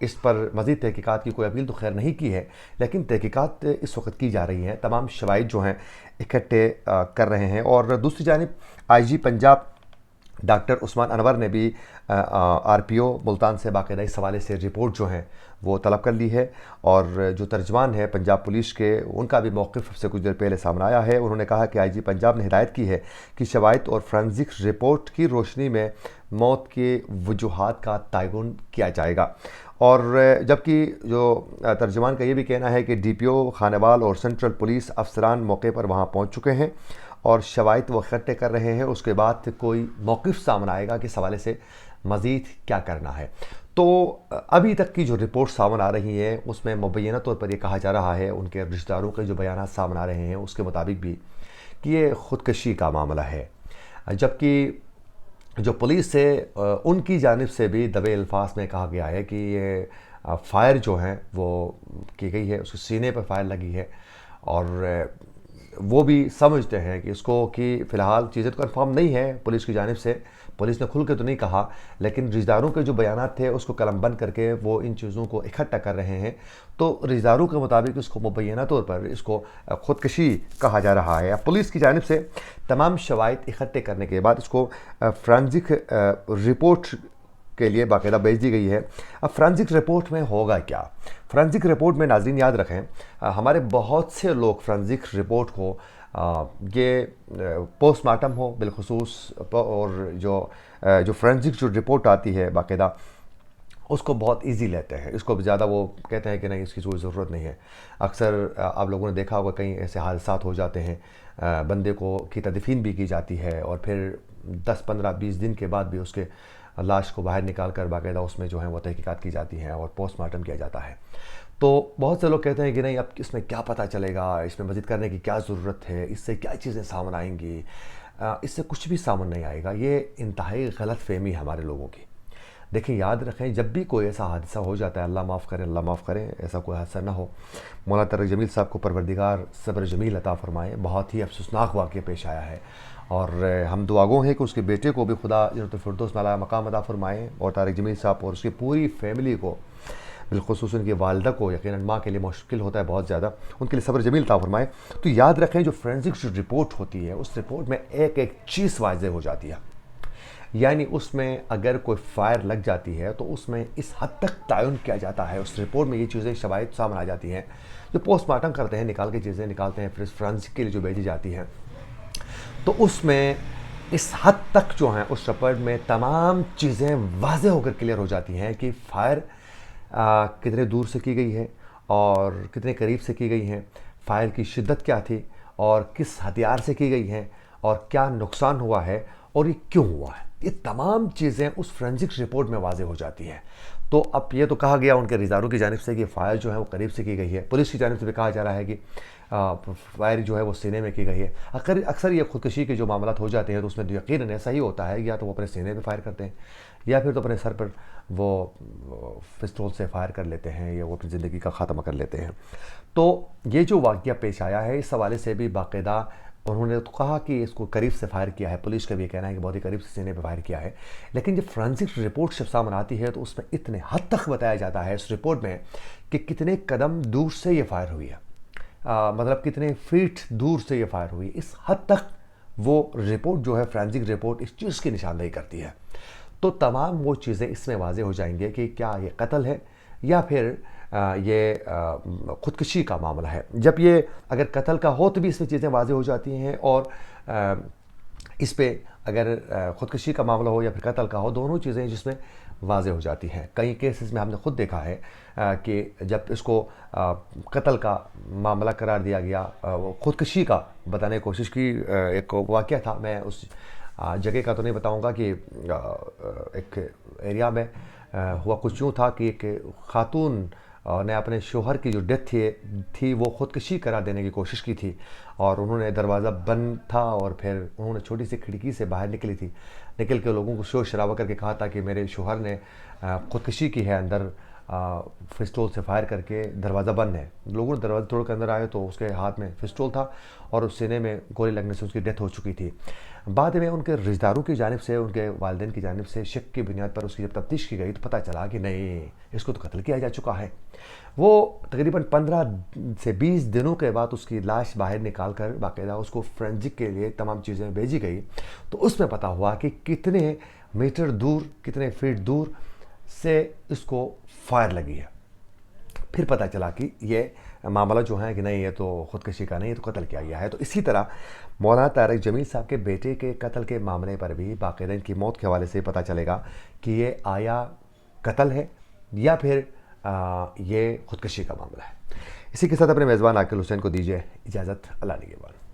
اس پر مزید تحقیقات کی کوئی اپیل تو خیر نہیں کی ہے، لیکن تحقیقات اس وقت کی جا رہی ہیں، تمام شواہد جو ہیں اکٹھے کر رہے ہیں۔ اور دوسری جانب آئی جی پنجاب ڈاکٹر عثمان انور نے بھی آر پی او ملتان سے باقاعدہ اس حوالے سے رپورٹ جو ہیں وہ طلب کر لی ہے، اور جو ترجمان ہے پنجاب پولیس کے، ان کا بھی موقف سے کچھ دیر پہلے سامنے آیا ہے۔ انہوں نے کہا کہ آئی جی پنجاب نے ہدایت کی ہے کہ شواہد اور فرینزک رپورٹ کی روشنی میں موت کے وجوہات کا تعین کیا جائے گا۔ اور جبکہ جو ترجمان کا یہ بھی کہنا ہے کہ ڈی پی او خانوال اور سینٹرل پولیس افسران موقع پر وہاں پہنچ چکے ہیں اور شواہد وہ اکٹھے کر رہے ہیں، اس کے بعد کوئی موقف سامنے آئے گا کہ اس حوالے سے مزید کیا کرنا ہے۔ تو ابھی تک کی جو رپورٹ سامنے آ رہی ہیں اس میں مبینہ طور پر یہ کہا جا رہا ہے، ان کے رشتہ داروں کے جو بیانات سامنے آ رہے ہیں اس کے مطابق بھی، کہ یہ خودکشی کا معاملہ ہے، جبکہ جو پولیس سے ان کی جانب سے بھی دبے الفاظ میں کہا گیا ہے کہ یہ فائر جو ہیں وہ کی گئی ہے، اس کے سینے پر فائر لگی ہے، اور وہ بھی سمجھتے ہیں کہ اس کو کہ فی الحال چیزیں تو کنفرم نہیں ہیں پولیس کی جانب سے، پولیس نے کھل کے تو نہیں کہا، لیکن رشتہ داروں کے جو بیانات تھے اس کو قلم بند کر کے وہ ان چیزوں کو اکٹھا کر رہے ہیں، تو رشتہ داروں کے مطابق اس کو مبینہ طور پر اس کو خودکشی کہا جا رہا ہے۔ اب پولیس کی جانب سے تمام شواہد اکٹھے کرنے کے بعد اس کو فرینزک رپورٹ کے لیے باقاعدہ بھیج دی گئی ہے۔ اب فرینزک رپورٹ میں ہوگا کیا؟ فرینزک رپورٹ میں ناظرین یاد رکھیں، ہمارے بہت سے لوگ فرینزک رپورٹ کو یہ پوسٹ مارٹم ہو بالخصوص، اور جو فرینزک جو رپورٹ آتی ہے باقاعدہ اس کو بہت ایزی لیتے ہیں، اس کو زیادہ وہ کہتے ہیں کہ نہیں اس کی کوئی ضرورت نہیں ہے۔ اکثر آپ لوگوں نے دیکھا ہوگا کئی ایسے حادثات ہو جاتے ہیں، بندے کی تدفین بھی کی جاتی ہے اور پھر 10 15 20 دن کے بعد بھی اس کے لاش کو باہر نکال کر باقاعدہ اس میں جو ہیں وہ تحقیقات کی جاتی ہیں اور پوسٹ مارٹم کیا جاتا ہے۔ تو بہت سے لوگ کہتے ہیں کہ نہیں اب اس میں کیا پتہ چلے گا، اس میں مزید کرنے کی کیا ضرورت ہے، اس سے کیا چیزیں سامنے آئیں گی، اس سے کچھ بھی سامنے نہیں آئے گا۔ یہ انتہائی غلط فہمی ہے ہمارے لوگوں کی۔ دیکھیں یاد رکھیں، جب بھی کوئی ایسا حادثہ ہو جاتا ہے، اللہ معاف کرے اللہ معاف کرے، ایسا کوئی حادثہ نہ ہو، مولانا طارق جمیل صاحب کو پروردگار صبر جمیل عطا فرمائے، بہت ہی افسوسناک واقعہ پیش آیا ہے، اور ہم دعا گو ہیں کہ اس کے بیٹے کو بھی خدا جنت الفردوس میں اعلیٰ مقام عطا فرمائے، اور طارق جمیل صاحب اور اس کی پوری فیملی کو، بالخصوص ان کی والدہ کو، یقیناً ماں کے لیے مشکل ہوتا ہے بہت زیادہ، ان کے لیے صبر جمیل عطا فرمائے۔ تو یاد رکھیں جو فرینزک جو رپورٹ ہوتی ہے اس رپورٹ میں ایک ایک چیز واضح ہو جاتی ہے، یعنی اس میں اگر کوئی فائر لگ جاتی ہے تو اس میں اس حد تک تعین کیا جاتا ہے، اس رپورٹ میں یہ چیزیں شواہد سامنے آ جاتی ہیں، جو پوسٹ مارٹم کرتے ہیں نکال کے چیزیں نکالتے ہیں پھر فرینزک کے لیے جو بھیجی جاتی ہیں، تو اس میں اس حد تک جو ہیں اس رپورٹ میں تمام چیزیں واضح ہو کر کلیئر ہو جاتی ہیں کہ فائر کتنے دور سے کی گئی ہے اور کتنے قریب سے کی گئی ہیں، فائر کی شدت کیا تھی اور کس ہتھیار سے کی گئی ہیں اور کیا نقصان ہوا ہے اور یہ کیوں ہوا ہے، یہ تمام چیزیں اس فرینزک رپورٹ میں واضح ہو جاتی ہیں۔ تو اب یہ تو کہا گیا ان کے رضاروں کی جانب سے کہ فائر جو ہے وہ قریب سے کی گئی ہے، پولیس کی جانب سے بھی کہا جا رہا ہے کہ فائر جو ہے وہ سینے میں کی گئی ہے۔ اکثر یہ خودکشی کے جو معاملات ہو جاتے ہیں تو اس میں یقیناً ایسا ہی ہوتا ہے، یا تو وہ اپنے سینے پہ فائر کرتے ہیں یا پھر تو اپنے سر پر وہ پستول سے فائر کر لیتے ہیں یا وہ اپنی زندگی کا خاتمہ کر لیتے ہیں۔ تو یہ جو واقعہ پیش آیا ہے اس حوالے سے بھی باقاعدہ انہوں نے تو کہا کہ اس کو قریب سے فائر کیا ہے، پولیس کا بھی یہ کہنا ہے کہ بہت ہی قریب سے سینے پہ فائر کیا ہے، لیکن جب فرینزک رپورٹ جب سامنے آتی ہے تو اس میں اتنے حد تک بتایا جاتا ہے اس رپورٹ میں کہ کتنے قدم دور سے یہ فائر ہوئی ہے، مطلب کتنے فیٹ دور سے یہ فائر ہوئی، اس حد تک وہ رپورٹ جو ہے فرینزک رپورٹ اس چیز کی نشاندہی کرتی ہے۔ تو تمام وہ چیزیں اس میں واضح ہو جائیں گے کہ کیا یہ قتل ہے یا پھر یہ خودکشی کا معاملہ ہے۔ جب یہ اگر قتل کا ہو تو بھی اس میں چیزیں واضح ہو جاتی ہیں، اور اس پہ اگر خودکشی کا معاملہ ہو یا پھر قتل کا ہو، دونوں چیزیں جس میں واضح ہو جاتی ہیں۔ کئی کیسز میں ہم نے خود دیکھا ہے کہ جب اس کو قتل کا معاملہ قرار دیا گیا، خودکشی کا بتانے کی کوشش کی، ایک واقعہ تھا، میں اس جگہ کا تو نہیں بتاؤں گا، کہ ایک ایریا میں ہوا کچھ یوں تھا کہ ایک خاتون نے اپنے شوہر کی جو ڈیتھ تھی وہ خودکشی قرار دینے کی کوشش کی تھی، اور انہوں نے دروازہ بند تھا اور پھر انہوں نے چھوٹی سی کھڑکی سے باہر نکل کے لوگوں کو شور شرابہ کر کے کہا تھا کہ میرے شوہر نے خودکشی کی ہے اندر، پسٹول سے فائر کر کے دروازہ بند ہے. لوگوں نے دروازہ توڑ کر اندر آئے تو اس کے ہاتھ میں پسٹول تھا اور اس سینے میں گولی لگنے سے اس کی ڈیتھ ہو چکی تھی. بعد میں ان کے رشتہ داروں کی جانب سے، ان کے والدین کی جانب سے شک کی بنیاد پر اس کی جب تفتیش کی گئی تو پتہ چلا کہ نہیں، اس کو تو قتل کیا جا چکا ہے. وہ تقریباً 15 سے 20 دنوں کے بعد اس کی لاش باہر نکال کر باقاعدہ اس کو فرینزک کے لیے تمام چیزیں بھیجی گئی. تو اس میں پتہ ہوا کہ کتنے میٹر دور، کتنے فیٹ دور سے اس کو فائر لگی ہے. پھر پتہ چلا کہ یہ معاملہ جو ہے کہ نہیں، یہ تو خودکشی کا نہیں، یہ تو قتل کیا گیا ہے. تو اسی طرح مولانا طارق جمیل صاحب کے بیٹے کے قتل کے معاملے پر بھی باقاعدہ ان کی موت کے حوالے سے پتہ چلے گا کہ یہ آیا قتل ہے یا پھر یہ خودکشی کا معاملہ ہے. اسی کے ساتھ اپنے میزبان عاقل حسین کو دیجیے اجازت. اللہ نگہبان.